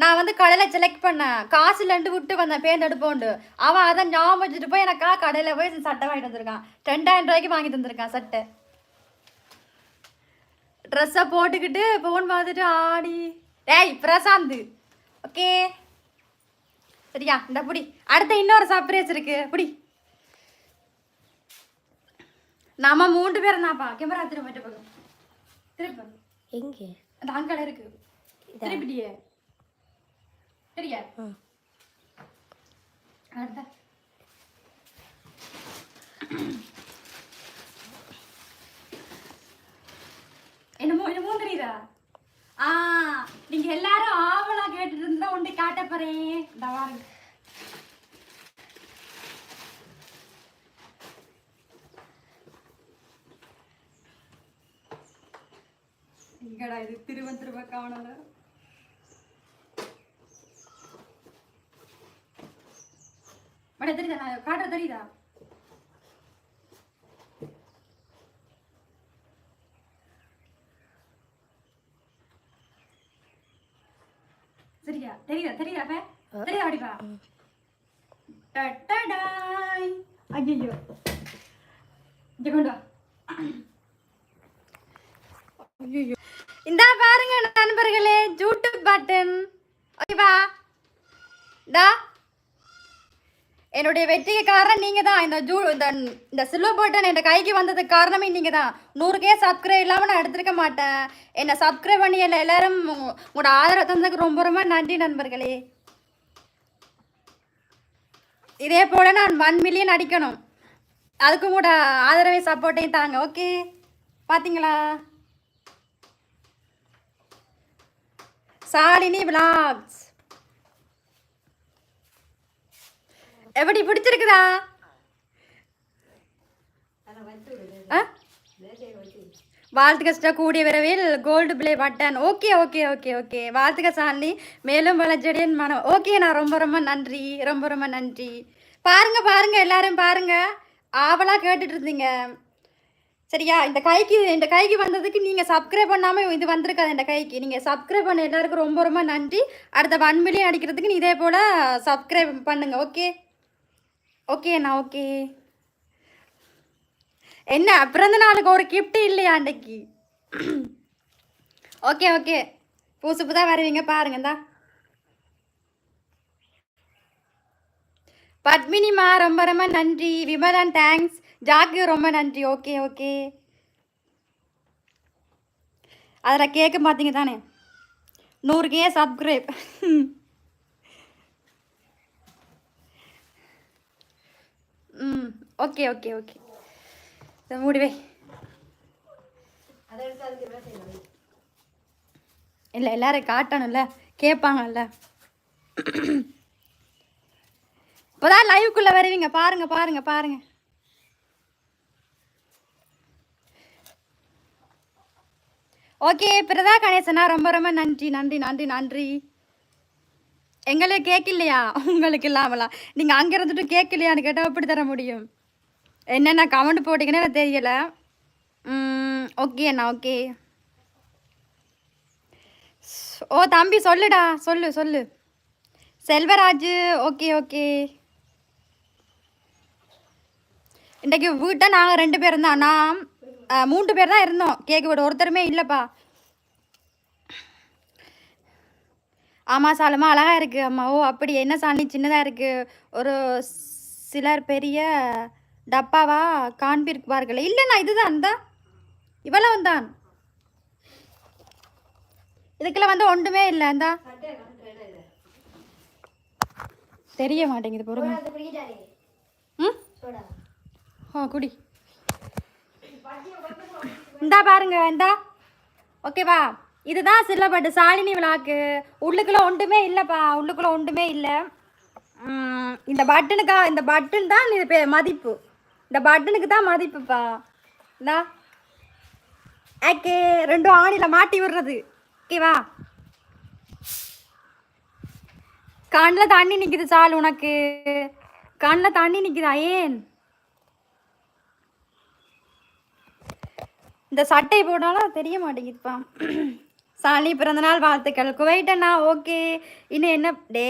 நான் வந்து கடையில் செலக்ட் பண்ணேன், காசு இல்லைன்ட்டு விட்டு வந்தேன் பேருந்து எடுப்போண்டு. அவன் அதை ஞாபகம் வச்சுட்டு போய் எனக்கா கடையில் போய் சட்டை வாங்கிட்டு வந்திருக்கான். 2000 ரூபாய்க்கு வாங்கி தந்திருக்கான் சட்டை. ட்ரெஸ்ஸை போட்டுக்கிட்டு ஃபோன் பார்த்துட்டு ஆடி. ஏய் பிரசாந்த், ஓகே சரியா? இந்த புடி. அடுத்த இன்னொரு சர்ப்ரைஸ் இருக்கு, புடி. நாம 3 பேர் தான்ப்பா. கேமரா திரும்ப பக்கம் திரும்ப. எங்கே? அந்த அங்கடை இருக்கு, திருப்பிட்டியே சரியா? அடுத்த என்னமோ தெரியுதா? நீங்க எல்லாரும் ஆவலா கேட்டுட்டு இருந்தா ஒன்றை காட்ட போறேன். தவாரு இங்கடா இது திரும்ப காணல. மட தெரியுதா? நான் காட்டுற தெரியுதா? சரியா? தெரியுதா? தெரியுதா? தெரியுதா? அப்படிப்பா. டட்டடாய். ஐயோ இங்க கொண்டு வா. ஐயோ இந்த பாருங்க நண்பர்களே, யூடியூப் பட்டன். ஓகேவா? டா என்னுடைய வெற்றிக்கு காரணம் நீங்க தான். இந்த சில்வர் பட்டன் என் கைக்கு வந்ததுக்கு காரணமே நீங்க தான். 100K சப்ஸ்கிரைப் இல்லாமல் நான் எடுத்திருக்க மாட்டேன். என்னை சப்ஸ்கிரைப் பண்ணி எல்லாரும் உங்களோட ஆதரவு தந்ததுக்கு ரொம்ப ரொம்ப நன்றி நண்பர்களே. இதே போல நான் 1 மில்லியன் அடிக்கணும். அதுக்கும் கூட ஆதரவை சப்போர்ட்டையும் தாங்க. ஓகே பார்த்தீங்களா? சாலினி விலாக்ஸ் எப்படி பிடிச்சிருக்குதா? வாழ்த்துக்கள். கூடிய விரைவில் gold play button. Okay okay okay okay வாழ்த்துக்கள் சாலினி. மேலும் வளர்ச்சியடையன் மனம். ஓகே, நான் ரொம்ப ரொம்ப நன்றி, ரொம்ப ரொம்ப நன்றி. பாருங்க எல்லாரும் பாருங்க, ஆவலாக கேட்டுட்டு இருந்தீங்க சரியா? இந்த கைக்கு வந்ததுக்கு நீங்கள் சப்ஸ்கிரைப் பண்ணாமல் இது வந்திருக்காது. இந்த கைக்கு நீங்கள் சப்ஸ்கிரைப் பண்ண எல்லாருக்கும் ரொம்ப ரொம்ப நன்றி. அடுத்த 1 மில்லியன் அடிக்கிறதுக்கு நீ இதே போல் சப்ஸ்கிரைப் பண்ணுங்க. ஓகே ஓகேண்ணா. ஓகே என்ன பிறந்த நாளுக்கு ஒரு கிஃப்ட் இல்லையா அன்னைக்கு? ஓகே ஓகே புதுசு தான் வருவீங்க பாருங்கந்தா. பத்மினிமா ரொம்ப ரொம்ப நன்றி. விமலன் தேங்க்ஸ். ஜாக்கு ரொம்ப நன்றி. ஓகே ஓகே அதில் கேட்க பார்த்தீங்க தானே? 100K subscribe. Okay okay okay மூடிவே. இல்லை எல்லாரும் காட்டணும்ல, கேட்பாங்கல்ல. இப்போதான் லைவுக்குள்ளே வருவீங்க. பாருங்க. ஓகே பிரதா கணேசனா ரொம்ப ரொம்ப நன்றி. எங்களுக்கு கேட்கலையா? உங்களுக்கு இல்லாமலாம் நீங்கள் அங்கே இருந்துட்டு கேட்கலையான்னு கேட்டால் எப்படி தர முடியும்? என்னென்ன கமெண்ட் போட்டிங்கன்னு எனக்கு தெரியல. ஓகே அண்ணா. ஓகே ஓ தம்பி சொல்லுடா, சொல்லு. Selvaraj okay okay. இன்றைக்கு வீட்டை நாங்கள் 2 பேரும் தான். நான் 3 பேர் தான் இருந்தோம். கேக்கு விட ஒருத்தருமே இல்லைப்பா. ஆமாம் சாலமா அழகாக இருக்குது. அம்மா ஓ அப்படி என்ன சாணி சின்னதாக இருக்குது. ஒரு சிலர் பெரிய டப்பாவா காண்பிருப்பார்கள். இல்லைண்ணா இதுதான் தான் இவ்வளவு தான். இதுக்குள்ள வந்து ஒன்றுமே இல்லை. இந்தா தெரிய மாட்டேங்குது. பொறுமை. குடி. இந்தா பாருங்க இந்தா. ஓகேவா? இதுதான் சில்லப்பட்டு சாலினி விழாக்கு. உள்ளுக்குள்ள ஒன்றுமே இல்லைப்பா. உள்ளுக்குள்ள ஒன்றுமே இல்லை. இந்த பட்டன் தான் இது மதிப்பு. இந்த பட்டனுக்கு தான் மதிப்புப்பா. இந்தா ஓகே 2 ஆணியில் மாட்டி விடுறது. ஓகேவா? கண்ணில் தண்ணி நிற்குது சால். உனக்கு கண்ணில் தண்ணி நிற்குதா? ஏன் இந்த சட்டை போட்டாலும் தெரிய மாட்டேங்குதுப்பா. சாலி பிறந்தநாள் வாழ்த்துக்கள் குவைட்டண்ணா. ஓகே. இன்னும் என்ன டே